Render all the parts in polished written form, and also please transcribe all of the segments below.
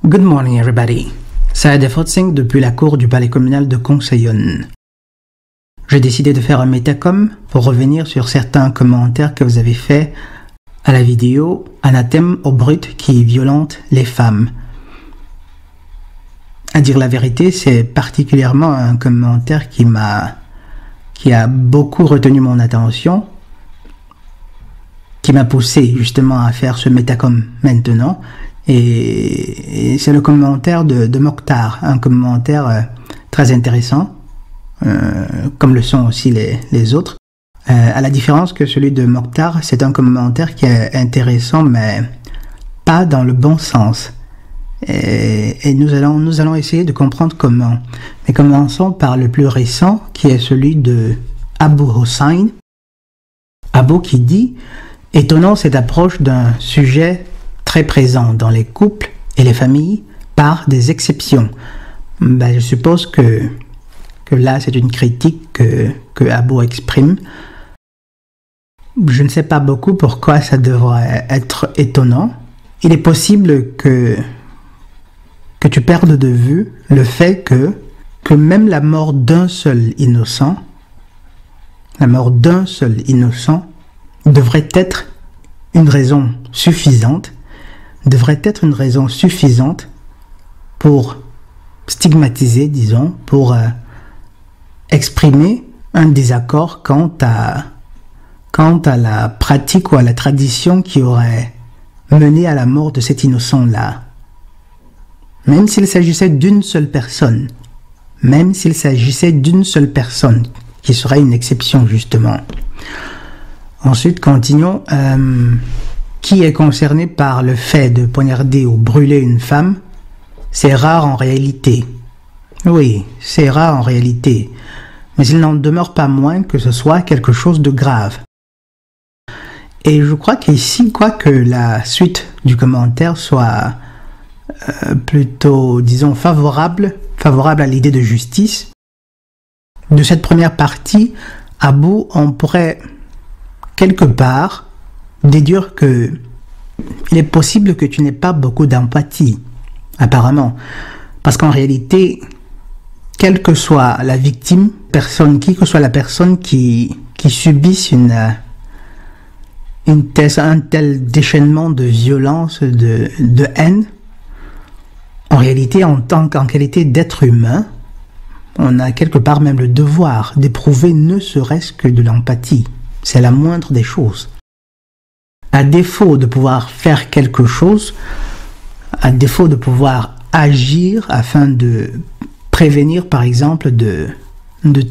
Good morning everybody. Saad Fotsing depuis la cour du palais communal de Conseillon. J'ai décidé de faire un métacom pour revenir sur certains commentaires que vous avez faits à la vidéo Anathème au brut qui violente les femmes. À dire la vérité, c'est particulièrement un commentaire qui a beaucoup retenu mon attention, qui m'a poussé justement à faire ce métacom maintenant. Et c'est le commentaire de Mokhtar, un commentaire très intéressant, comme le sont aussi les autres. À la différence que celui de Mokhtar, c'est un commentaire qui est intéressant, mais pas dans le bon sens. Et nous allons essayer de comprendre comment. Mais commençons par le plus récent, qui est celui de Abu Hussein. Abu qui dit « Étonnant cette approche d'un sujet très présent dans les couples et les familles par des exceptions. » Je suppose que là, c'est une critique que Abu exprime. Je ne sais pas beaucoup pourquoi ça devrait être étonnant. Il est possible que tu perdes de vue le fait que même la mort d'un seul innocent, devrait être une raison suffisante, pour stigmatiser, disons, pour exprimer un désaccord quant à la pratique ou à la tradition qui aurait mené à la mort de cet innocent-là. Même s'il s'agissait d'une seule personne, qui serait une exception justement. Ensuite, continuons. Qui est concerné par le fait de poignarder ou brûler une femme? C'est rare en réalité. Oui, c'est rare en réalité. Mais il n'en demeure pas moins que ce soit quelque chose de grave. Et je crois qu'ici, quoique la suite du commentaire soit plutôt, disons, favorable à l'idée de justice, de cette première partie, à bout, on pourrait quelque part déduire que il est possible que tu n'aies pas beaucoup d'empathie, apparemment. Parce qu'en réalité, quelle que soit la victime, qui que soit la personne qui subisse un tel déchaînement de violence, de haine, en réalité, en qualité d'être humain, on a quelque part même le devoir d'éprouver ne serait-ce que de l'empathie. C'est la moindre des choses. À défaut de pouvoir faire quelque chose, à défaut de pouvoir agir afin de prévenir, par exemple, de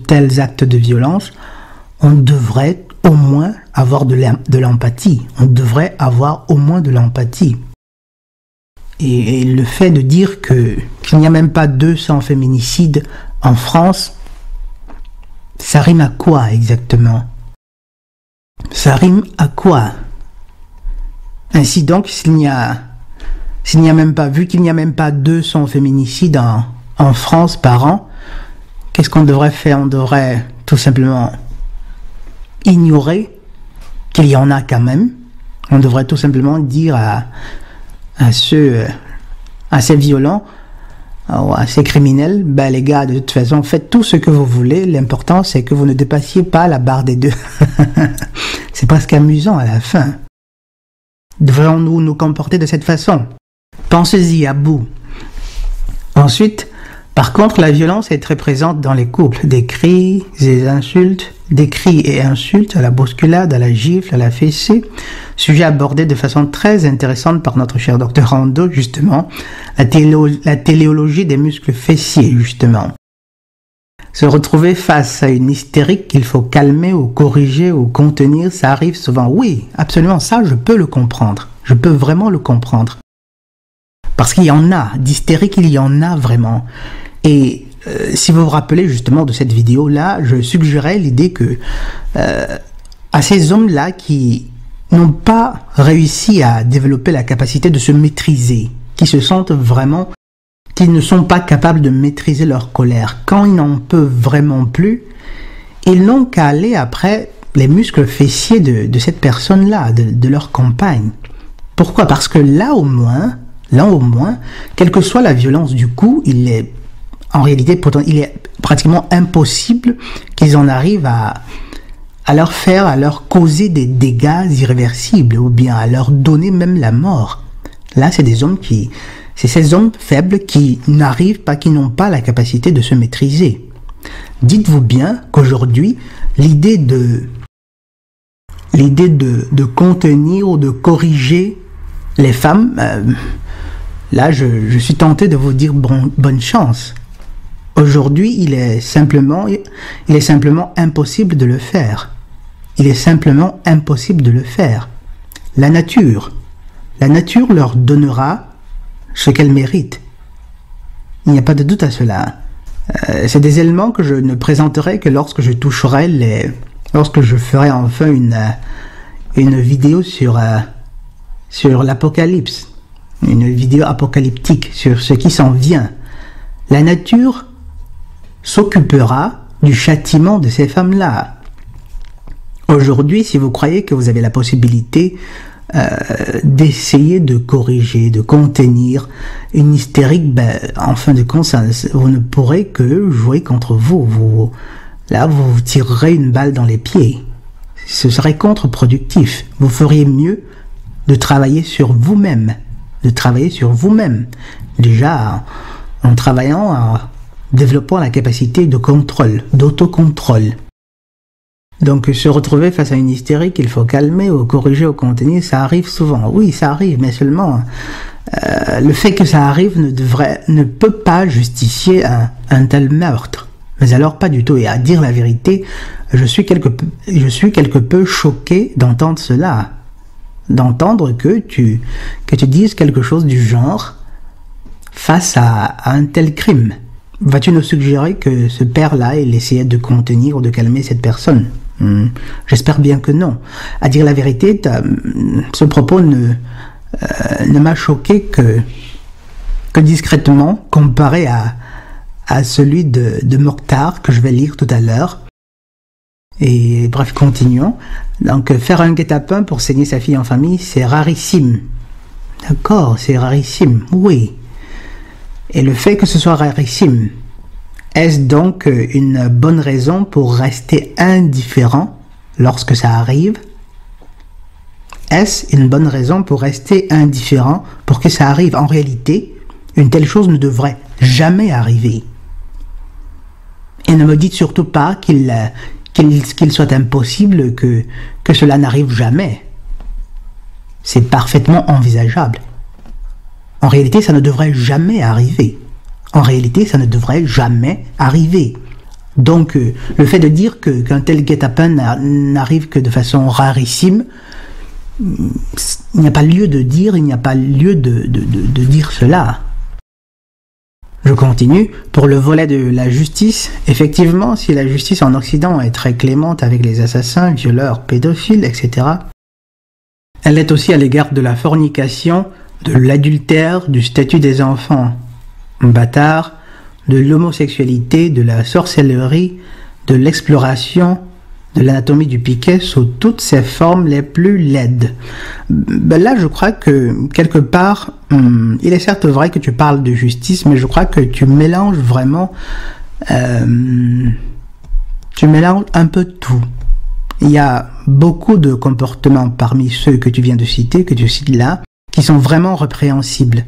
tels actes de violence, on devrait au moins avoir de l'empathie. On devrait avoir au moins de l'empathie. Et le fait de dire qu'il n'y a même pas 200 féminicides en France, ça rime à quoi exactement? Ça rime à quoi? Ainsi donc, vu qu'il n'y a même pas 200 féminicides en France par an, qu'est-ce qu'on devrait faire? On devrait tout simplement ignorer qu'il y en a quand même. On devrait tout simplement dire à ces violents, à ces criminels, les gars, de toute façon, faites tout ce que vous voulez, l'important c'est que vous ne dépassiez pas la barre des 2. C'est presque amusant à la fin. Devrions-nous nous comporter de cette façon? Pensez-y à bout. Ensuite, par contre, la violence est très présente dans les couples. Des cris et insultes, à la bousculade, à la gifle, à la fessée. Sujet abordé de façon très intéressante par notre cher docteur Rando, justement. La téléologie des muscles fessiers, justement. Se retrouver face à une hystérique qu'il faut calmer ou corriger ou contenir, ça arrive souvent. Oui, absolument, ça je peux le comprendre. Je peux vraiment le comprendre. Parce qu'il y en a, d'hystérique, il y en a vraiment. Et si vous vous rappelez justement de cette vidéo-là, je suggérais l'idée que à ces hommes-là qui n'ont pas réussi à développer la capacité de se maîtriser, qui ne sont pas capables de maîtriser leur colère, quand ils n'en peuvent vraiment plus, ils n'ont qu'à aller après les muscles fessiers de cette personne-là, de leur compagne. Pourquoi? Parce que là au moins, Là au moins, quelle que soit la violence du coup, en réalité, il est pratiquement impossible qu'ils en arrivent à leur causer des dégâts irréversibles ou bien à leur donner même la mort. Là, c'est ces hommes faibles qui n'arrivent pas, qui n'ont pas la capacité de se maîtriser. Dites-vous bien qu'aujourd'hui, l'idée de contenir ou de corriger les femmes, là, je suis tenté de vous dire bonne chance. Aujourd'hui, il est simplement impossible de le faire. Il est simplement impossible de le faire. La nature leur donnera ce qu'elle mérite. Il n'y a pas de doute à cela. C'est des éléments que je ne présenterai que lorsque je ferai enfin une vidéo sur l'apocalypse, une vidéo apocalyptique sur ce qui s'en vient. La nature s'occupera du châtiment de ces femmes-là. Aujourd'hui, si vous croyez que vous avez la possibilité d'essayer de corriger, de contenir une hystérique, en fin de compte, vous ne pourrez que jouer contre vous. Là, vous tirerez une balle dans les pieds. Ce serait contre-productif. Vous feriez mieux de travailler sur vous-même. Déjà, en travaillant, en développant la capacité de contrôle, d'autocontrôle. Donc, se retrouver face à une hystérique, il faut calmer ou corriger ou contenir, ça arrive souvent. Oui, ça arrive, mais seulement le fait que ça arrive ne peut pas justifier un tel meurtre. Mais alors, pas du tout. Et à dire la vérité, je suis quelque peu choqué d'entendre cela. D'entendre que tu dises quelque chose du genre face à un tel crime. Vas-tu nous suggérer que ce père-là, il essayait de contenir ou de calmer cette personne? J'espère bien que non. À dire la vérité, ce propos ne m'a choqué que discrètement, comparé à celui de Mokhtar, que je vais lire tout à l'heure. Et bref, continuons. Donc, faire un guet-apens pour saigner sa fille en famille, c'est rarissime. D'accord, c'est rarissime, oui. Et le fait que ce soit rarissime, est-ce donc une bonne raison pour rester indifférent lorsque ça arrive? Est-ce une bonne raison pour rester indifférent pour que ça arrive? En réalité, une telle chose ne devrait jamais arriver. Et ne me dites surtout pas qu'il soit impossible que cela n'arrive jamais. C'est parfaitement envisageable. En réalité, ça ne devrait jamais arriver. Donc, le fait de dire qu'un tel guet-apens n'arrive que de façon rarissime, il n'y a pas lieu de dire cela. Je continue. Pour le volet de la justice, effectivement, si la justice en Occident est très clémente avec les assassins, violeurs, pédophiles, etc., elle est aussi à l'égard de la fornication, de l'adultère, du statut des enfants bâtards, de l'homosexualité, de la sorcellerie, de l'exploration, de l'anatomie du piquet sous toutes ses formes les plus laides. Là, je crois que, quelque part, il est certes vrai que tu parles de justice, mais je crois que tu mélanges vraiment... tu mélanges un peu tout. Il y a beaucoup de comportements parmi ceux que tu viens de citer, que tu cites là, qui sont vraiment répréhensibles.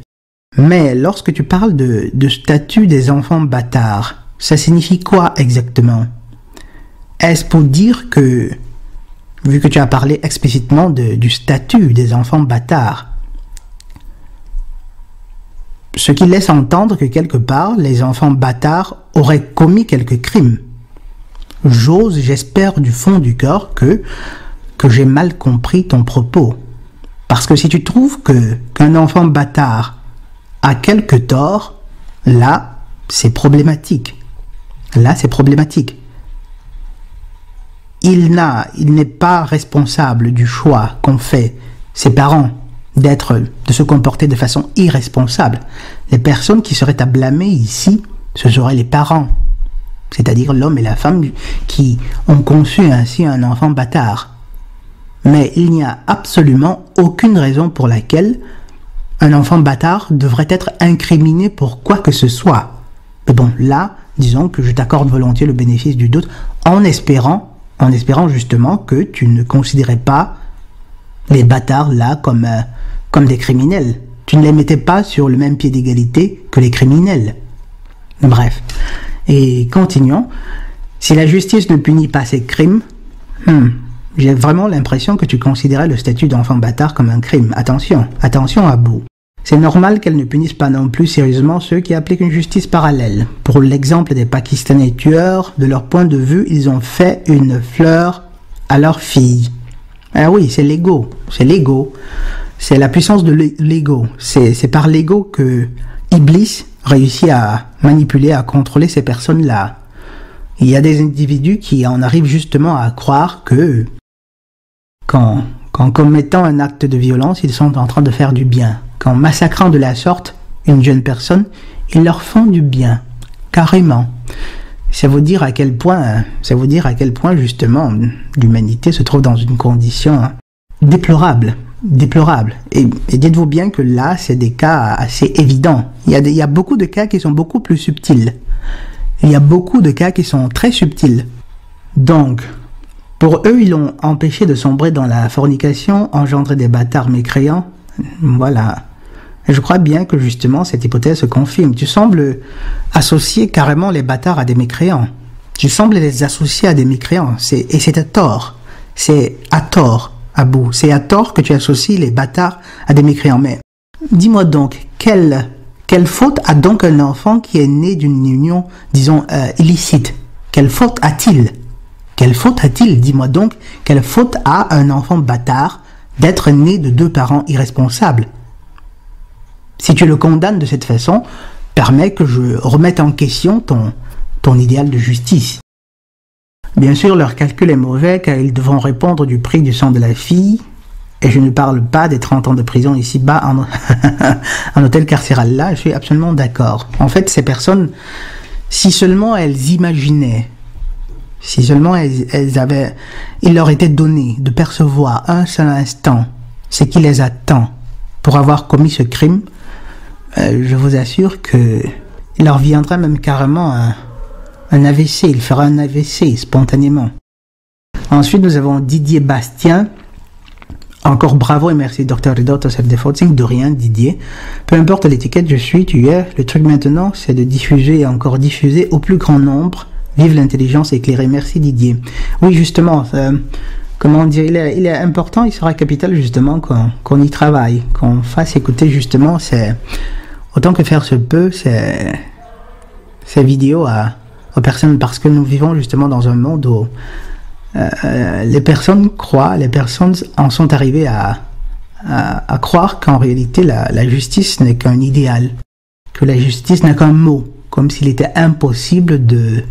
Mais lorsque tu parles de statut des enfants bâtards, ça signifie quoi exactement? Est-ce pour dire que, vu que tu as parlé explicitement du statut des enfants bâtards, ce qui laisse entendre que quelque part, les enfants bâtards auraient commis quelques crimes. J'espère du fond du cœur que j'ai mal compris ton propos. Parce que si tu trouves qu'un enfant bâtard a quelque tort, là, c'est problématique. Il n'est pas responsable du choix qu'ont fait ses parents de se comporter de façon irresponsable. Les personnes qui seraient à blâmer ici, ce seraient les parents, c'est-à-dire l'homme et la femme qui ont conçu ainsi un enfant bâtard. Mais il n'y a absolument aucune raison pour laquelle un enfant bâtard devrait être incriminé pour quoi que ce soit. Mais bon, là, disons que je t'accorde volontiers le bénéfice du doute en espérant justement que tu ne considérais pas les bâtards là comme des criminels. Tu ne les mettais pas sur le même pied d'égalité que les criminels. Bref. Et continuons. Si la justice ne punit pas ces crimes, j'ai vraiment l'impression que tu considérais le statut d'enfant bâtard comme un crime. Attention Abou. C'est normal qu'elle ne punisse pas non plus sérieusement ceux qui appliquent une justice parallèle. Pour l'exemple des Pakistanais tueurs, de leur point de vue, ils ont fait une fleur à leur fille. Ah oui, c'est l'ego. C'est l'ego. C'est la puissance de l'ego. C'est par l'ego que Iblis réussit à manipuler, à contrôler ces personnes-là. Il y a des individus qui en arrivent justement à croire que qu'en commettant un acte de violence, ils sont en train de faire du bien. Qu'en massacrant de la sorte une jeune personne, ils leur font du bien. Carrément. Ça vous dire à quel point justement l'humanité se trouve dans une condition déplorable. Et dites-vous bien que là, c'est des cas assez évidents. Il y a beaucoup de cas qui sont beaucoup plus subtils. Il y a beaucoup de cas qui sont très subtils. Donc, pour eux, ils l'ont empêché de sombrer dans la fornication, engendrer des bâtards mécréants. Voilà. Et je crois bien que justement, cette hypothèse se confirme. Tu sembles associer carrément les bâtards à des mécréants. Tu sembles les associer à des mécréants. Et c'est à tort. C'est à tort, Abou. C'est à tort que tu associes les bâtards à des mécréants. Mais dis-moi donc, quelle faute a donc un enfant qui est né d'une union, disons, illicite? Quelle faute a-t-il? Quelle faute a-t-il? Dis-moi donc, quelle faute a un enfant bâtard d'être né de deux parents irresponsables? Si tu le condamnes de cette façon, permets que je remette en question ton idéal de justice. Bien sûr, leur calcul est mauvais car ils devront répondre du prix du sang de la fille. Et je ne parle pas des 30 ans de prison ici-bas en hôtel carcéral. Là, je suis absolument d'accord. En fait, ces personnes, si seulement elles imaginaient, si seulement il leur était donné de percevoir un seul instant ce qui les attend pour avoir commis ce crime, je vous assure que il leur viendra même carrément un AVC. Il fera un AVC spontanément. Ensuite, nous avons Didier Bastien. Encore bravo et merci Dr. Ridot Self-Defaulting, de rien Didier. Peu importe l'étiquette, je suis, tu es. Le truc maintenant, c'est de diffuser et encore diffuser au plus grand nombre. Vive l'intelligence éclairée. Merci Didier. Oui, justement, comment dire, il est important, il sera capital justement qu'on y travaille, qu'on fasse écouter justement autant que faire se peut ces vidéos aux personnes, parce que nous vivons justement dans un monde où les personnes croient, les personnes en sont arrivées à croire qu'en réalité la justice n'est qu'un idéal, que la justice n'est qu'un mot, comme s'il était impossible de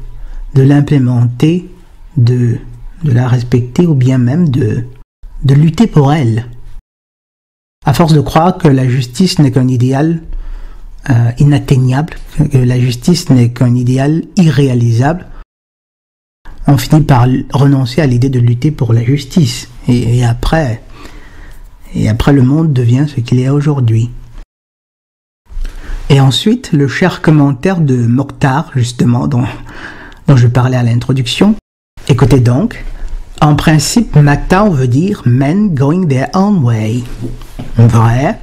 l'implémenter, de la respecter ou bien même de lutter pour elle. À force de croire que la justice n'est qu'un idéal inatteignable, que la justice n'est qu'un idéal irréalisable, on finit par renoncer à l'idée de lutter pour la justice. Et après le monde devient ce qu'il est aujourd'hui. Et ensuite, le cher commentaire de Mokhtar, justement, dont je parlais à l'introduction. Écoutez donc, en principe, Mactao veut dire men going their own way. Vrai?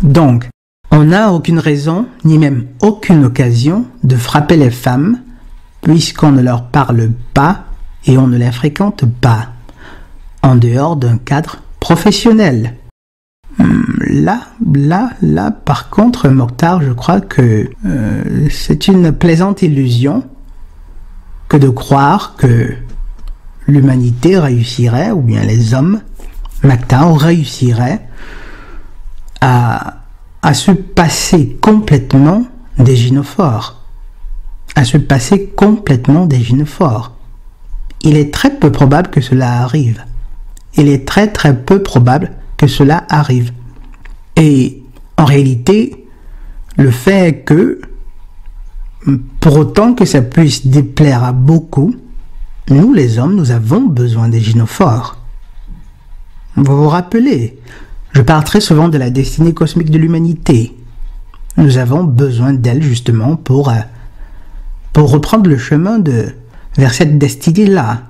Donc, on n'a aucune raison, ni même aucune occasion de frapper les femmes, puisqu'on ne leur parle pas et on ne les fréquente pas, en dehors d'un cadre professionnel. Là, par contre, Mokhtar, je crois que c'est une plaisante illusion que de croire que l'humanité réussirait, ou bien les hommes, Mactao réussirait à se passer complètement des gynophores. À se passer complètement des gynophores. Il est très peu probable que cela arrive. Il est très très peu probable que cela arrive. Et en réalité, le fait est que, pour autant que ça puisse déplaire à beaucoup, nous les hommes, nous avons besoin des gynophores. Vous vous rappelez, Je parle très souvent de la destinée cosmique de l'humanité. Nous avons besoin d'elle justement pour reprendre le chemin vers cette destinée-là.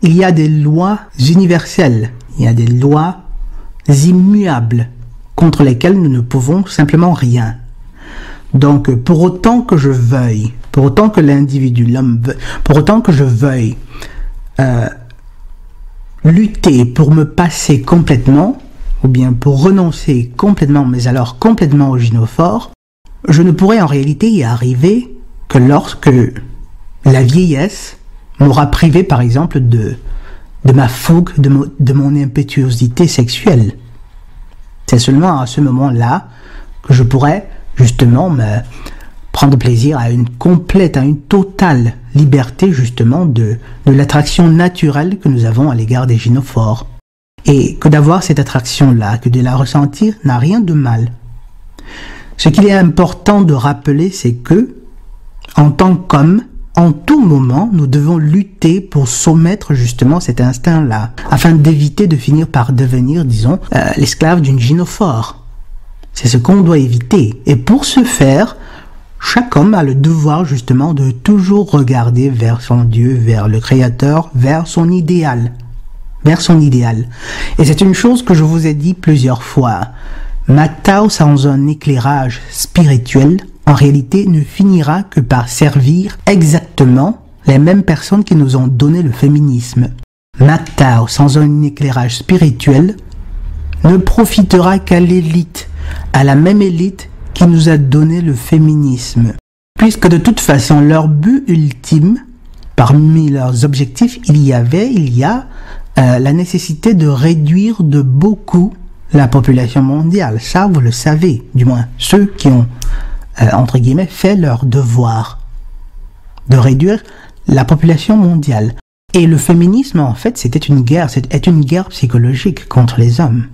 Il y a des lois universelles, il y a des lois immuables contre lesquelles nous ne pouvons simplement rien. Donc, pour autant que je veuille, pour autant que l'individu, l'homme, pour autant que je veuille lutter pour me passer complètement, ou bien pour renoncer complètement, mais alors complètement au gynophore, je ne pourrai en réalité y arriver que lorsque la vieillesse m'aura privé, par exemple, de ma fougue, de mon impétuosité sexuelle. C'est seulement à ce moment-là que je pourrais justement me prendre plaisir à une complète, à une totale liberté justement de l'attraction naturelle que nous avons à l'égard des gynophores. Et que d'avoir cette attraction-là, que de la ressentir, n'a rien de mal. Ce qu'il est important de rappeler, c'est que, en tant qu'homme, en tout moment, nous devons lutter pour soumettre justement cet instinct-là, afin d'éviter de finir par devenir, disons, l'esclave d'une gynophore. C'est ce qu'on doit éviter. Et pour ce faire, chaque homme a le devoir justement de toujours regarder vers son Dieu, vers le Créateur, vers son idéal. Vers son idéal. Et c'est une chose que je vous ai dit plusieurs fois. MGTOW sans un éclairage spirituel, en réalité, ne finira que par servir exactement les mêmes personnes qui nous ont donné le féminisme. MGTOW sans un éclairage spirituel ne profitera qu'à l'élite, à la même élite qui nous a donné le féminisme. Puisque de toute façon, leur but ultime, parmi leurs objectifs, il y a la nécessité de réduire de beaucoup la population mondiale. Ça, vous le savez, du moins ceux qui ont, entre guillemets, fait leur devoir de réduire la population mondiale. Et le féminisme, en fait, c'était une guerre psychologique contre les hommes.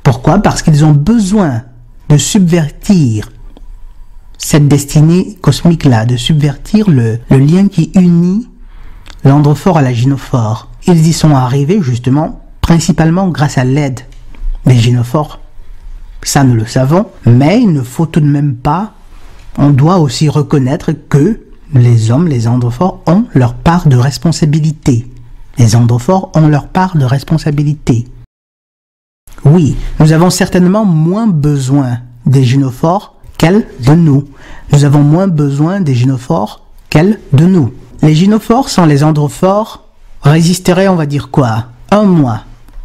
Pourquoi? Parce qu'ils ont besoin de subvertir cette destinée cosmique-là, de subvertir le lien qui unit l'androphore à la gynophore. Ils y sont arrivés justement principalement grâce à l'aide des gynophores. Ça, nous le savons, mais il ne faut tout de même pas, on doit aussi reconnaître que les hommes, les androphores, ont leur part de responsabilité. Les androphores ont leur part de responsabilité. Oui, nous avons certainement moins besoin des gynophores qu'elles de nous. Nous avons moins besoin des gynophores qu'elles de nous. Les gynophores sans les androphores résisteraient, on va dire quoi? Un mois.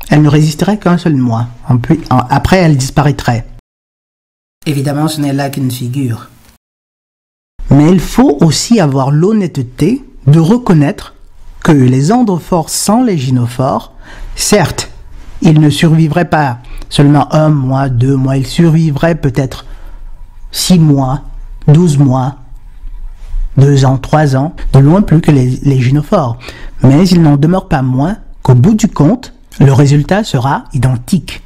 Elles ne résisteraient qu'un seul mois. Après, elles disparaîtraient. Évidemment, ce n'est là qu'une figure. Mais il faut aussi avoir l'honnêteté de reconnaître que les androphores sans les gynophores, certes, ils ne survivraient pas seulement 1 mois, 2 mois, ils survivraient peut-être 6 mois, 12 mois, 2 ans, 3 ans, de loin plus que les gynophores. Mais il n'en demeure pas moins qu'au bout du compte, le résultat sera identique.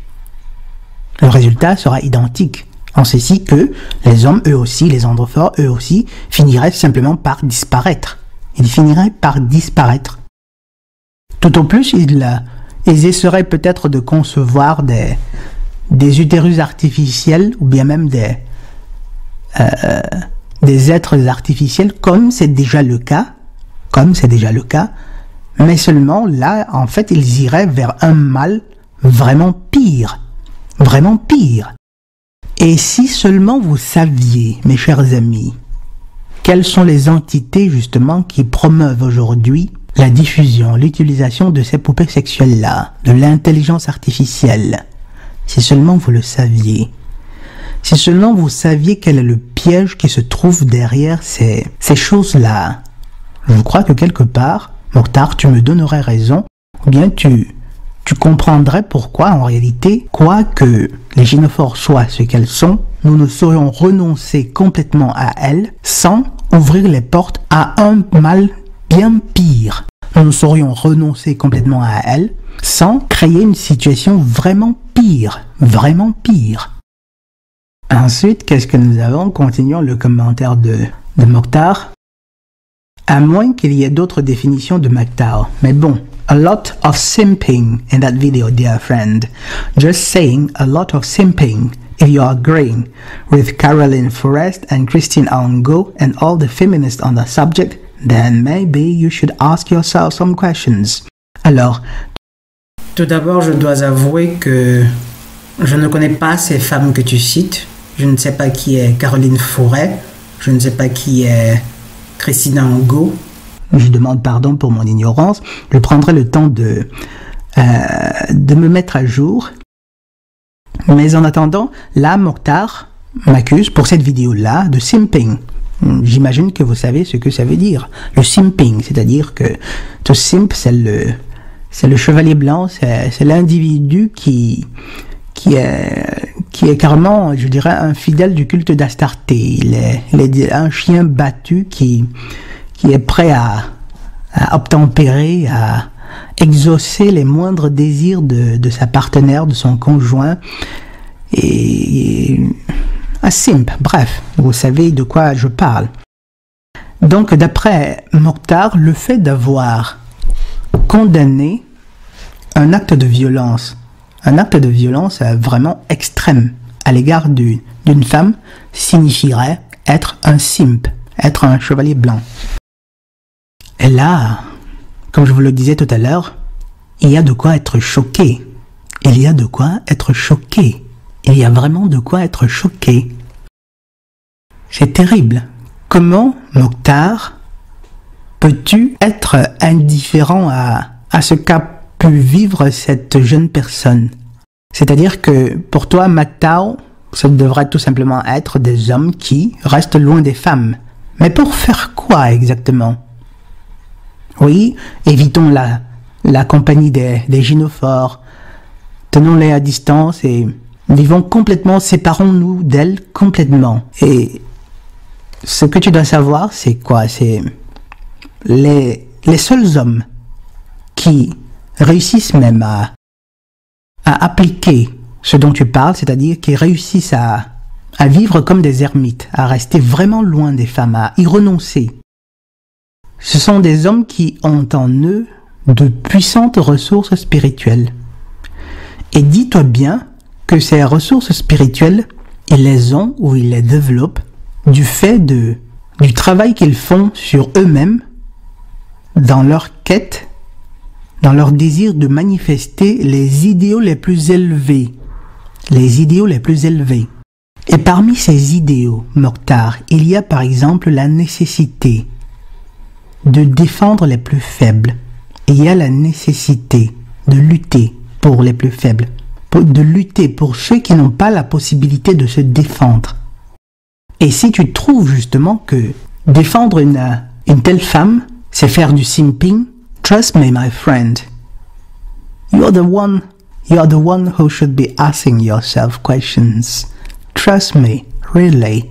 Le résultat sera identique. En ceci que les hommes, eux aussi, les androphores, eux aussi, finiraient simplement par disparaître. Ils finiraient par disparaître. Tout au plus, ils essaieraient peut-être de concevoir des utérus artificiels ou bien même des êtres artificiels, comme c'est déjà le cas, mais seulement là, en fait, ils iraient vers un mal vraiment pire. Et si seulement vous saviez, mes chers amis, quelles sont les entités justement qui promeuvent aujourd'hui la diffusion, l'utilisation de ces poupées sexuelles-là, de l'intelligence artificielle, si seulement vous le saviez. Si seulement vous saviez quel est le piège qui se trouve derrière ces choses-là. Je crois que quelque part, Mokhtar, tu me donnerais raison, ou bien tu comprendrais pourquoi, en réalité, quoi que les gynophores soient ce qu'elles sont, nous ne saurions renoncer complètement à elles sans ouvrir les portes à un mal bien pire. Nous ne saurions renoncer complètement à elles sans créer une situation vraiment pire. Ensuite, qu'est-ce que nous avons? Continuons le commentaire de Mokhtar. À moins qu'il y ait d'autres définitions de MGTOW. Mais bon, a lot of simping in that video, dear friend. Just saying a lot of simping. If you are agreeing with Caroline Forrest and Christine Angot and all the feminists on the subject, then maybe you should ask yourself some questions. Alors, tout d'abord, je dois avouer que je ne connais pas ces femmes que tu cites. Je ne sais pas qui est Caroline Forrest. Je ne sais pas qui est Christine Angot. Je demande pardon pour mon ignorance. Je prendrai le temps de me mettre à jour. Mais en attendant, là, Mokhtar m'accuse pour cette vidéo-là de simping. J'imagine que vous savez ce que ça veut dire. Le simping, c'est-à-dire que to simp, c'est le chevalier blanc, c'est l'individu qui est carrément, je dirais, un fidèle du culte d'Astarté. Il est un chien battu qui est prêt à obtempérer, à exaucer les moindres désirs de sa partenaire, de son conjoint, et un simp. Bref, vous savez de quoi je parle. Donc, d'après Mokhtar, le fait d'avoir condamné un acte de violence vraiment extrême à l'égard d'une femme signifierait être un simp, être un chevalier blanc. Et là, comme je vous le disais tout à l'heure, il y a de quoi être choqué. Il y a de quoi être choqué. Il y a vraiment de quoi être choqué. C'est terrible. Comment, Mokhtar, peux-tu être indifférent à ce qu'a pu vivre cette jeune personne? C'est-à-dire que pour toi, MGTOW, ça devrait tout simplement être des hommes qui restent loin des femmes. Mais pour faire quoi exactement? Oui, évitons la compagnie des gynophores, tenons-les à distance et vivons complètement, séparons-nous d'elles complètement. Et ce que tu dois savoir, c'est quoi? C'est les seuls hommes qui réussissent même à appliquer ce dont tu parles, c'est-à-dire qui réussissent à vivre comme des ermites, à rester vraiment loin des femmes, à y renoncer. Ce sont des hommes qui ont en eux de puissantes ressources spirituelles. Et dis-toi bien que ces ressources spirituelles, ils les ont ou ils les développent du fait du travail qu'ils font sur eux-mêmes dans leur quête, dans leur désir de manifester les idéaux les plus élevés. Les idéaux les plus élevés. Et parmi ces idéaux, Mokhtar, il y a par exemple la nécessité de défendre les plus faibles. Il y a la nécessité de lutter pour les plus faibles, de lutter pour ceux qui n'ont pas la possibilité de se défendre. Et si tu trouves justement que défendre une telle femme, c'est faire du simping, trust me, my friend, you're the one who should be asking yourself questions. Trust me, really.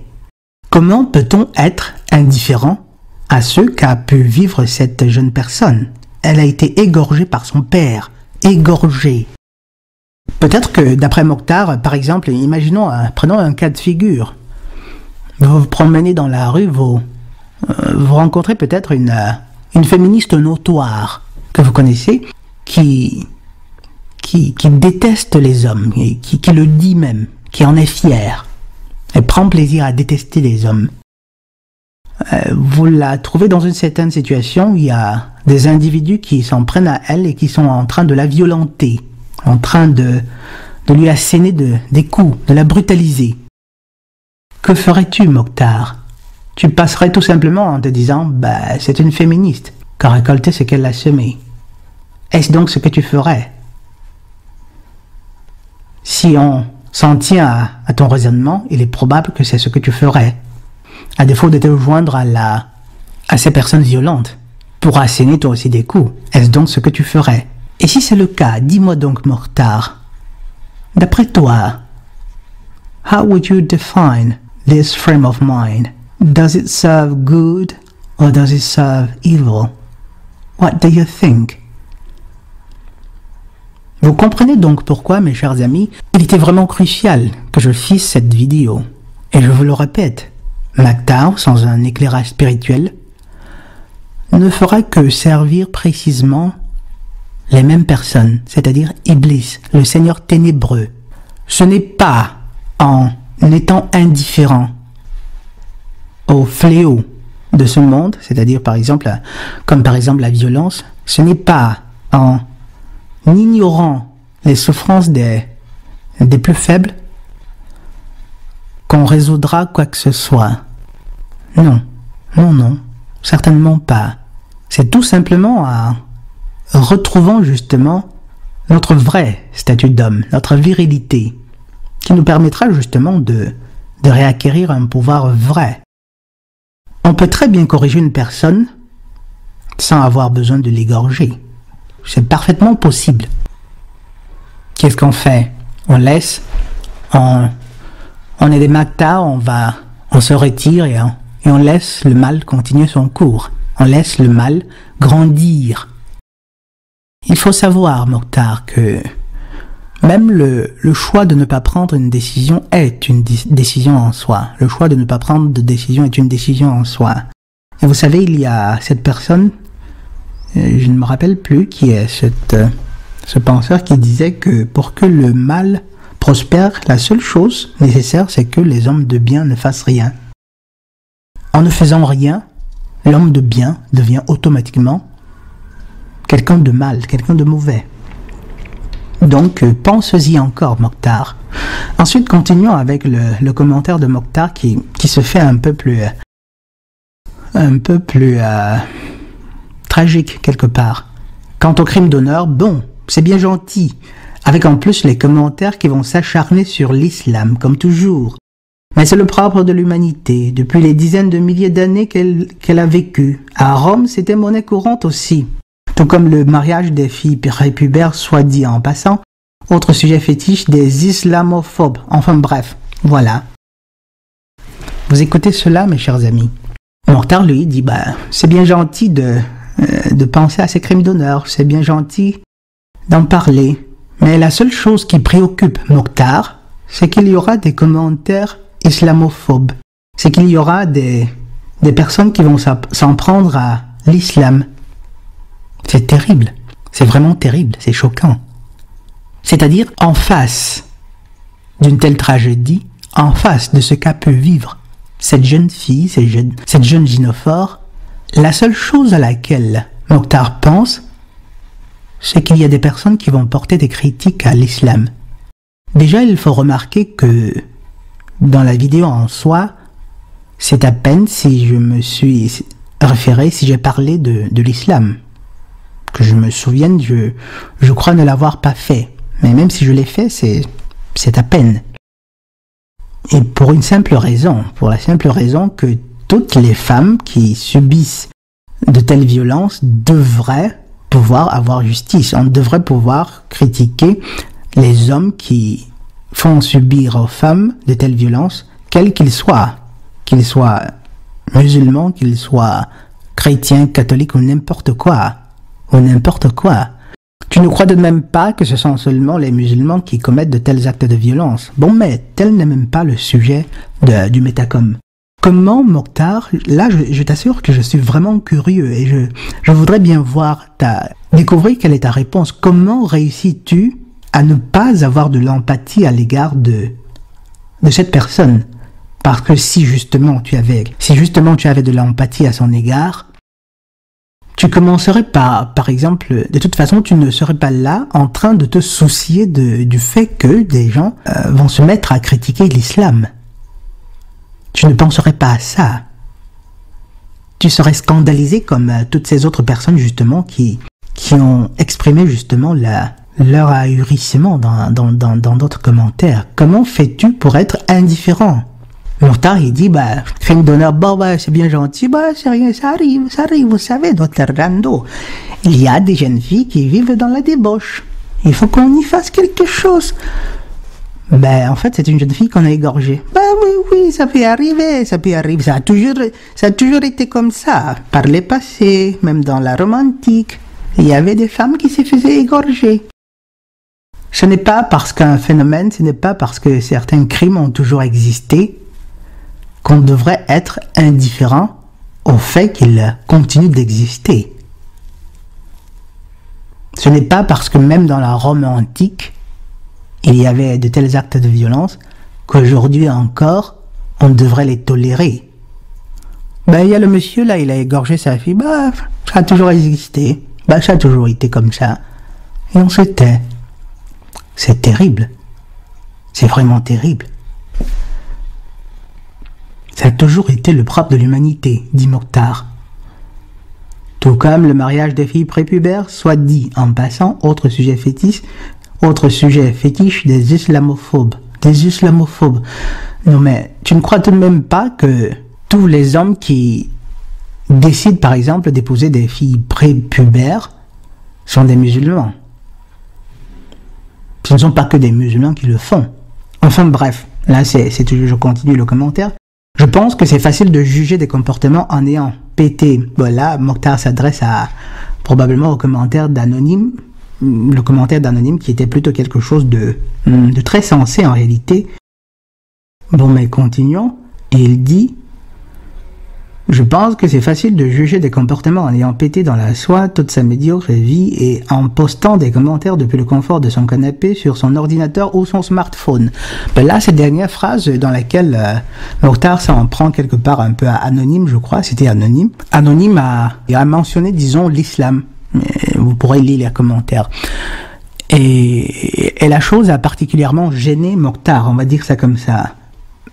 Comment peut-on être indifférent à ce qu'a pu vivre cette jeune personne? Elle a été égorgée par son père. Égorgée. Peut-être que, d'après Mokhtar, par exemple, imaginons, prenons un cas de figure. Vous vous promenez dans la rue, vous rencontrez peut-être une féministe notoire que vous connaissez, qui déteste les hommes, et qui le dit même, qui en est fière. Elle prend plaisir à détester les hommes. Vous la trouvez dans une certaine situation où il y a des individus qui s'en prennent à elle et qui sont en train de la violenter, en train de lui asséner des coups, de la brutaliser. Que ferais-tu, Mokhtar? Tu passerais tout simplement en te disant « c'est une féministe, qui a récolté ce qu'elle a semé ». Est-ce donc ce que tu ferais? Si on s'en tient à ton raisonnement, il est probable que c'est ce que tu ferais, à défaut de te joindre à ces personnes violentes, pour asséner toi aussi des coups. Est-ce donc ce que tu ferais? Et si c'est le cas, dis-moi donc, Mokhtar, d'après toi, how would you define this frame of mind? Does it serve good or does it serve evil? What do you think? Vous comprenez donc pourquoi, mes chers amis, il était vraiment crucial que je fisse cette vidéo. Et je vous le répète, MGTOW, sans un éclairage spirituel, ne fera que servir précisément les mêmes personnes, c'est-à-dire Iblis, le Seigneur ténébreux. Ce n'est pas en étant indifférent au fléau de ce monde, c'est-à-dire comme par exemple la violence, ce n'est pas en ignorant les souffrances des plus faibles qu'on résoudra quoi que ce soit. Non, non, non, certainement pas. C'est tout simplement en retrouvant justement notre vrai statut d'homme, notre virilité, qui nous permettra justement de réacquérir un pouvoir vrai. On peut très bien corriger une personne sans avoir besoin de l'égorger. C'est parfaitement possible. Qu'est-ce qu'on fait? On laisse, on est des mactas, on se retire et on laisse le mal continuer son cours. On laisse le mal grandir. Il faut savoir, Mokhtar, que même le choix de ne pas prendre une décision est une décision en soi. Le choix de ne pas prendre de décision est une décision en soi. Et vous savez, il y a cette personne, je ne me rappelle plus qui est ce penseur qui disait que pour que le mal prospère, la seule chose nécessaire, c'est que les hommes de bien ne fassent rien. En ne faisant rien, l'homme de bien devient automatiquement quelqu'un de mal, quelqu'un de mauvais. Donc, pense-y encore, Mokhtar. Ensuite, continuons avec le commentaire de Mokhtar qui se fait un peu plus tragique quelque part. Quant au crime d'honneur, bon, c'est bien gentil, avec en plus les commentaires qui vont s'acharner sur l'islam, comme toujours. Mais c'est le propre de l'humanité, depuis les dizaines de milliers d'années qu'elle a vécu. À Rome, c'était monnaie courante aussi. Tout comme le mariage des filles prépubères, soit dit en passant, autre sujet fétiche des islamophobes. Enfin bref, voilà. Vous écoutez cela, mes chers amis. Mokhtar, lui, dit, c'est bien gentil de penser à ces crimes d'honneur, c'est bien gentil d'en parler. Mais la seule chose qui préoccupe Mokhtar, c'est qu'il y aura des commentaires islamophobes. C'est qu'il y aura des personnes qui vont s'en prendre à l'islam. C'est terrible. C'est vraiment terrible. C'est choquant. C'est-à-dire, en face d'une telle tragédie, en face de ce qu'a pu vivre cette jeune fille, cette jeune gynophore, la seule chose à laquelle Mokhtar pense, c'est qu'il y a des personnes qui vont porter des critiques à l'islam. Déjà, il faut remarquer que dans la vidéo en soi, c'est à peine si je me suis référé, si j'ai parlé de l'islam. Que je me souvienne, je crois ne l'avoir pas fait. Mais même si je l'ai fait, c'est à peine. Et pour la simple raison que toutes les femmes qui subissent de telles violences devraient pouvoir avoir justice. On devrait pouvoir critiquer les hommes qui font subir aux femmes de telles violences, quels qu'ils soient musulmans, qu'ils soient chrétiens, catholiques ou n'importe quoi. Tu ne crois de même pas que ce sont seulement les musulmans qui commettent de tels actes de violence. Bon, mais tel n'est même pas le sujet du Metacom. Comment, Mokhtar, là je t'assure que je suis vraiment curieux et je voudrais bien découvrir quelle est ta réponse. Comment réussis-tu à ne pas avoir de l'empathie à l'égard de cette personne? Parce que si justement tu avais de l'empathie à son égard, tu commencerais par exemple, de toute façon, tu ne serais pas là en train de te soucier du fait que des gens vont se mettre à critiquer l'islam. Tu ne penserais pas à ça. Tu serais scandalisé comme toutes ces autres personnes justement qui ont exprimé justement leur ahurissement dans d'autres commentaires. Comment fais-tu pour être indifférent? Mokhtar, il dit, crime d'honneur, c'est bien gentil, c'est rien, ça arrive, vous savez, Dr. Rando. Il y a des jeunes filles qui vivent dans la débauche. Il faut qu'on y fasse quelque chose. En fait, c'est une jeune fille qu'on a égorgée. Oui, ça peut arriver. Ça a toujours été comme ça. Par le passé, même dans la Rome antique, il y avait des femmes qui se faisaient égorger. Ce n'est pas parce qu'un phénomène, ce n'est pas parce que certains crimes ont toujours existé qu'on devrait être indifférent au fait qu'ils continuent d'exister. Ce n'est pas parce que même dans la Rome antique, il y avait de tels actes de violence qu'aujourd'hui encore, on devrait les tolérer. Ben, il y a le monsieur là, il a égorgé sa fille, bah, ça a toujours existé, bah, ça a toujours été comme ça. Et on se tait. C'est terrible. C'est vraiment terrible. Ça a toujours été le propre de l'humanité, dit Mokhtar. Tout comme le mariage des filles prépubères, soit dit en passant, autre sujet fétiche des islamophobes. Des islamophobes. Non mais, tu ne crois tout de même pas que tous les hommes qui décident par exemple d'épouser des filles prépubères sont des musulmans? Ce ne sont pas que des musulmans qui le font. Enfin bref, là je continue le commentaire. Je pense que c'est facile de juger des comportements en ayant pété. Voilà, Mokhtar s'adresse probablement au commentaire d'Anonyme, le commentaire d'Anonyme qui était plutôt quelque chose de très sensé en réalité. Bon, mais continuons. Et il dit: je pense que c'est facile de juger des comportements en ayant pété dans la soie toute sa médiocre vie et en postant des commentaires depuis le confort de son canapé sur son ordinateur ou son smartphone. Ben là, cette dernière phrase dans laquelle Mokhtar s'en prend quelque part un peu à Anonyme, je crois, c'était Anonyme. Anonyme a mentionné, disons, l'islam. Vous pourrez lire les commentaires. Et la chose a particulièrement gêné Mokhtar, on va dire ça comme ça.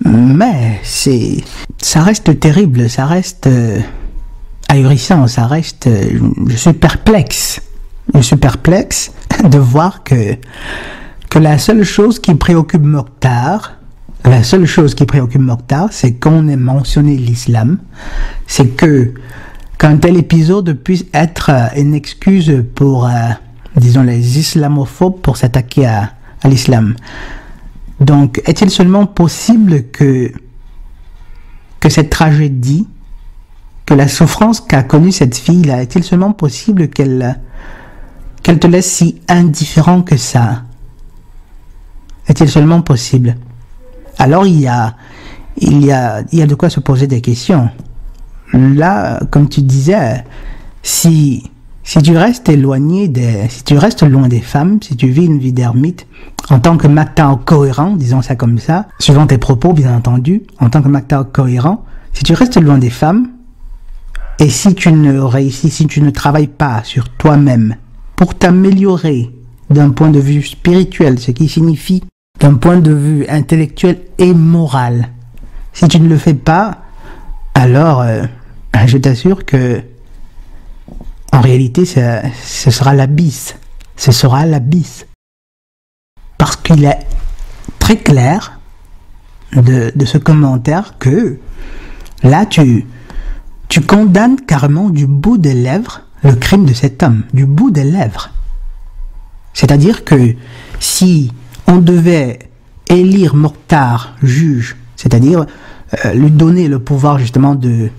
Mais ça reste terrible, ça reste ahurissant, ça reste... je suis perplexe de voir que la seule chose qui préoccupe Mokhtar, c'est qu'on ait mentionné l'islam, c'est que qu'un tel épisode puisse être une excuse pour, disons, les islamophobes pour s'attaquer à l'islam. Donc, est-il seulement possible que cette tragédie, que la souffrance qu'a connue cette fille-là, est-il seulement possible qu'elle te laisse si indifférent que ça? Est-il seulement possible? Alors, il y a de quoi se poser des questions. Là, comme tu disais, si tu restes loin des femmes, si tu vis une vie d'ermite, en tant que Mokhtar cohérent, disons ça comme ça, suivant tes propos bien entendu, en tant que Mokhtar cohérent, si tu restes loin des femmes, et si tu ne travailles pas sur toi-même pour t'améliorer d'un point de vue spirituel, ce qui signifie d'un point de vue intellectuel et moral, si tu ne le fais pas, alors je t'assure que en réalité, ce sera l'abysse. Ce sera l'abysse. Parce qu'il est très clair de ce commentaire que là, tu condamnes carrément du bout des lèvres le crime de cet homme. Du bout des lèvres. C'est-à-dire que si on devait élire Mokhtar juge, c'est-à-dire lui donner le pouvoir justement de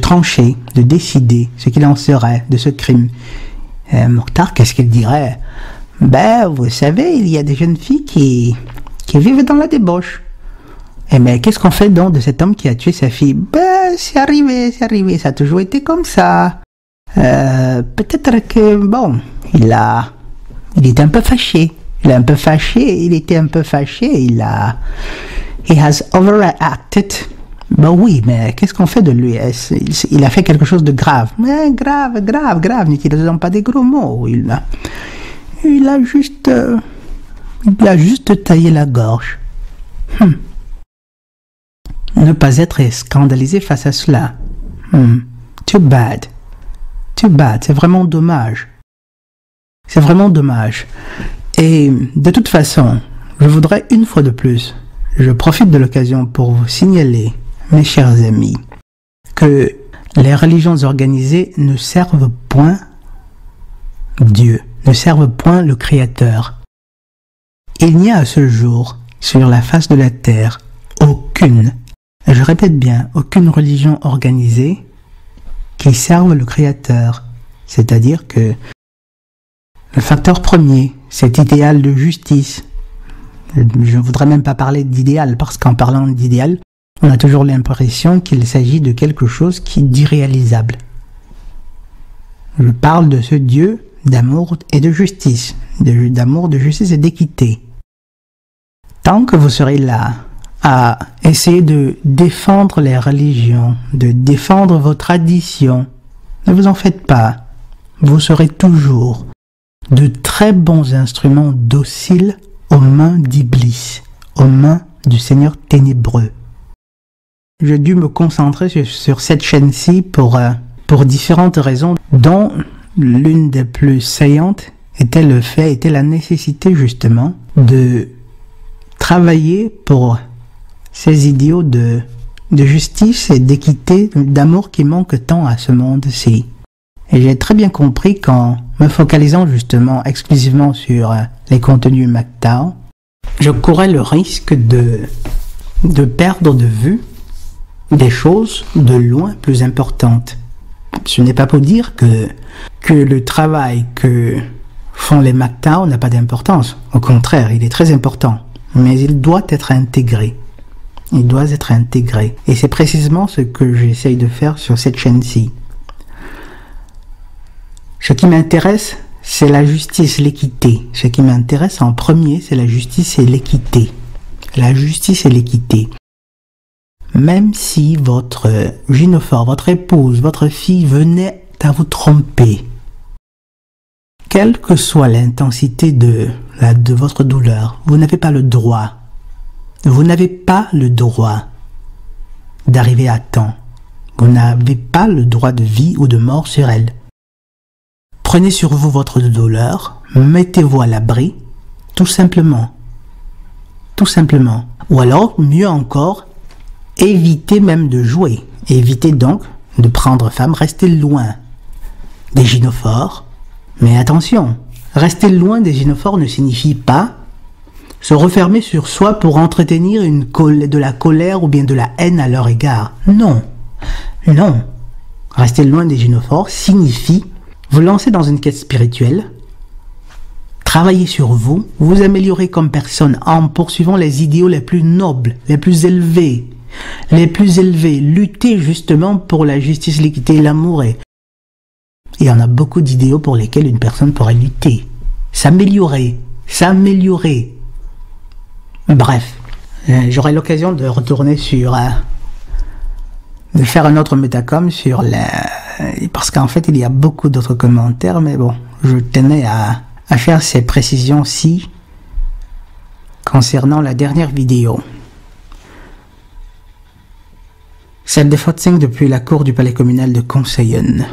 trancher, de décider ce qu'il en serait de ce crime. Mokhtar, qu'est-ce qu'il dirait? Ben, vous savez, il y a des jeunes filles qui vivent dans la débauche. Et mais qu'est-ce qu'on fait donc de cet homme qui a tué sa fille? Ben, c'est arrivé, ça a toujours été comme ça. Peut-être que, bon, il était un peu fâché. He has overreacted. Ben oui, mais qu'est-ce qu'on fait de lui? Il a fait quelque chose de grave. Mais grave, n'utilisons pas des gros mots. Il a juste taillé la gorge. Ne pas être scandalisé face à cela. Too bad, c'est vraiment dommage. Et de toute façon, je voudrais une fois de plus, je profite de l'occasion pour vous signaler, mes chers amis, que les religions organisées ne servent point Dieu, ne servent point le Créateur. Il n'y a à ce jour, sur la face de la terre, aucune, je répète bien, aucune religion organisée qui serve le Créateur. C'est-à-dire que le facteur premier, cet idéal de justice, je ne voudrais même pas parler d'idéal, parce qu'en parlant d'idéal, on a toujours l'impression qu'il s'agit de quelque chose qui est d'irréalisable. Je parle de ce Dieu d'amour et de justice, d'amour, de justice et d'équité. Tant que vous serez là à essayer de défendre les religions, de défendre vos traditions, ne vous en faites pas. Vous serez toujours de très bons instruments dociles aux mains d'Iblis, aux mains du Seigneur ténébreux. J'ai dû me concentrer sur cette chaîne-ci pour différentes raisons, dont l'une des plus saillantes était la nécessité justement de travailler pour ces idéaux de justice et d'équité, d'amour qui manquent tant à ce monde-ci. Et j'ai très bien compris qu'en me focalisant justement exclusivement sur les contenus MGTOW, je courais le risque de perdre de vue des choses de loin plus importantes. Ce n'est pas pour dire que le travail que font les MGTOW n'a pas d'importance. Au contraire, il est très important. Mais il doit être intégré. Il doit être intégré. Et c'est précisément ce que j'essaye de faire sur cette chaîne-ci. Ce qui m'intéresse, c'est la justice, l'équité. Ce qui m'intéresse en premier, c'est la justice et l'équité. La justice et l'équité. Même si votre gynophore, votre épouse, votre fille venait à vous tromper, quelle que soit l'intensité de votre douleur, vous n'avez pas le droit. Vous n'avez pas le droit d'arriver à temps. Vous n'avez pas le droit de vie ou de mort sur elle. Prenez sur vous votre douleur, mettez-vous à l'abri, tout simplement. Tout simplement. Ou alors, mieux encore, évitez même de jouer. Évitez donc de prendre femme, restez loin des gynophores. Mais attention, rester loin des gynophores ne signifie pas se refermer sur soi pour entretenir de la colère ou bien de la haine à leur égard. Non, non. Rester loin des gynophores signifie vous lancer dans une quête spirituelle, travailler sur vous, vous améliorer comme personne en poursuivant les idéaux les plus nobles, les plus élevés, lutter justement pour la justice, l'équité et l'amour. Et il y en a beaucoup d'idéaux pour lesquels une personne pourrait lutter, s'améliorer. Bref, j'aurai l'occasion de retourner de faire un autre métacom sur parce qu'en fait il y a beaucoup d'autres commentaires, mais bon, je tenais à faire ces précisions-ci concernant la dernière vidéo. Celle de Fotzing depuis la cour du palais communal de Conseillen.